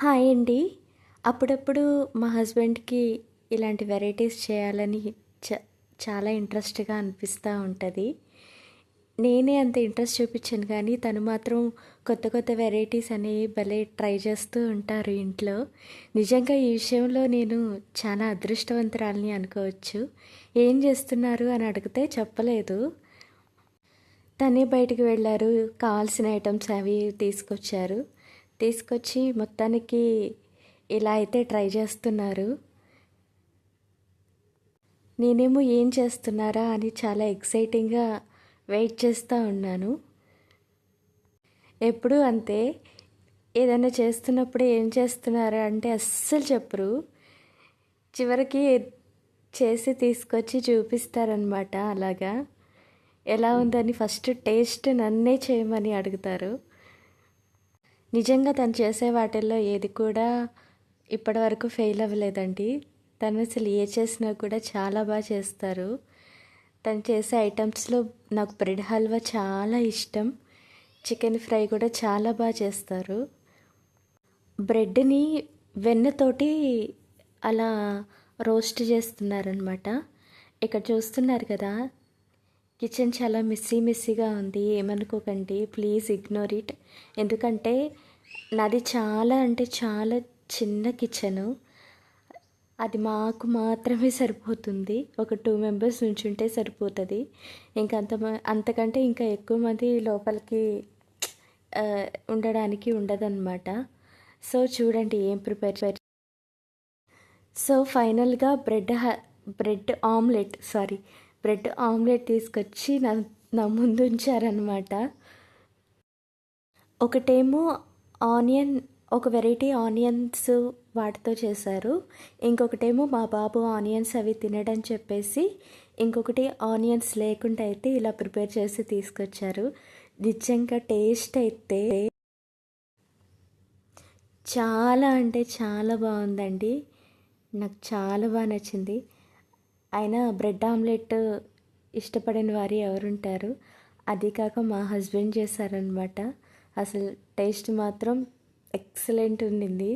Hi అండి. అప్పుడప్పుడు మా హస్బెండ్‌కి ఇలాంటి వెరైటీస్ చేయాలని చ చాలా ఇంట్రెస్ట్‌గా అనిపిస్తూ ఉంటది. నేనే అంత ఇంట్రెస్ట్ చూపించను కానీ తను మాత్రం కొత్త కొత్త వెరైటీస్ అనేవి భలే ట్రై చేస్తూ ఉంటారు ఇంట్లో. నిజంగా ఈ విషయంలో నేను చాలా అదృష్టవంతురాలిని అనుకోవచ్చు. ఏం చేస్తున్నారు అని అడిగితే చెప్పలేదు. తనే బయటికి వెళ్ళారు. కావాల్సిన ఐటమ్స్ అవి తీసుకొచ్చారు. తీసుకొచ్చి మొత్తానికి ఇలా అయితే ట్రై చేస్తున్నారు. నేనేమో ఏం చేస్తున్నారా అని చాలా ఎక్సైటింగ్‌గా వెయిట్ చేస్తూ ఉన్నాను. ఎప్పుడూ అంతే. ఏదైనా చేస్తున్నప్పుడు ఏం చేస్తున్నారా అంటే అస్సలు చెప్పరు. చివరికి చేసి తీసుకొచ్చి చూపిస్తారనమాట అలాగా. ఎలా ఉందని ఫస్ట్ టేస్ట్ నన్నే చేయమని అడుగుతారు. నిజంగా తను చేసే వాటిల్లో ఏది కూడా ఇప్పటివరకు ఫెయిల్ అవ్వలేదండి. తను అసలు ఏ చేసినా కూడా చాలా బాగా చేస్తారు. తను చేసే ఐటమ్స్లో నాకు బ్రెడ్ హల్వా చాలా ఇష్టం. చికెన్ ఫ్రై కూడా చాలా బాగా చేస్తారు. బ్రెడ్ని వెన్నతోటి అలా రోస్ట్ చేస్తున్నారనమాట. ఇక్కడ చూస్తున్నారు కదా, కిచెన్ చాలా మెస్సీగా ఉంది. ఏమనుకోకండి, ప్లీజ్ ఇగ్నోర్ ఇట్. ఎందుకంటే నాది చాలా అంటే చాలా చిన్న కిచెను. అది మాకు మాత్రమే సరిపోతుంది. ఒక 2 మెంబర్స్ నుంచుంటే సరిపోతుంది. ఇంకా అంతకంటే ఇంకా ఎక్కువ మంది లోపలికి ఉండడానికి ఉండదన్నమాట. సో చూడండి ఏం ప్రిపేర్. సో ఫైనల్గా బ్రెడ్ ఆమ్లెట్ తీసుకొచ్చి నా ముందు ఉంచారనమాట. ఒకటేమో ఆనియన్, ఒక వెరైటీ ఆనియన్స్ వాటితో చేశారు. ఇంకొకటేమో మా బాబు ఆనియన్స్ అవి తినడని చెప్పేసి ఇంకొకటి ఆనియన్స్ లేకుండా అయితే ఇలా ప్రిపేర్ చేసి తీసుకొచ్చారు. నిజంగా టేస్ట్ అయితే చాలా అంటే చాలా బాగుందండి. నాకు చాలా బాగా నచ్చింది. అయినా బ్రెడ్ ఆమ్లెట్ ఇష్టపడని వారు ఎవరుంటారు? అది కాక మా హస్బెండ్ చేశారనమాట. అసలు టేస్ట్ మాత్రం ఎక్సలెంట్ ఉండింది.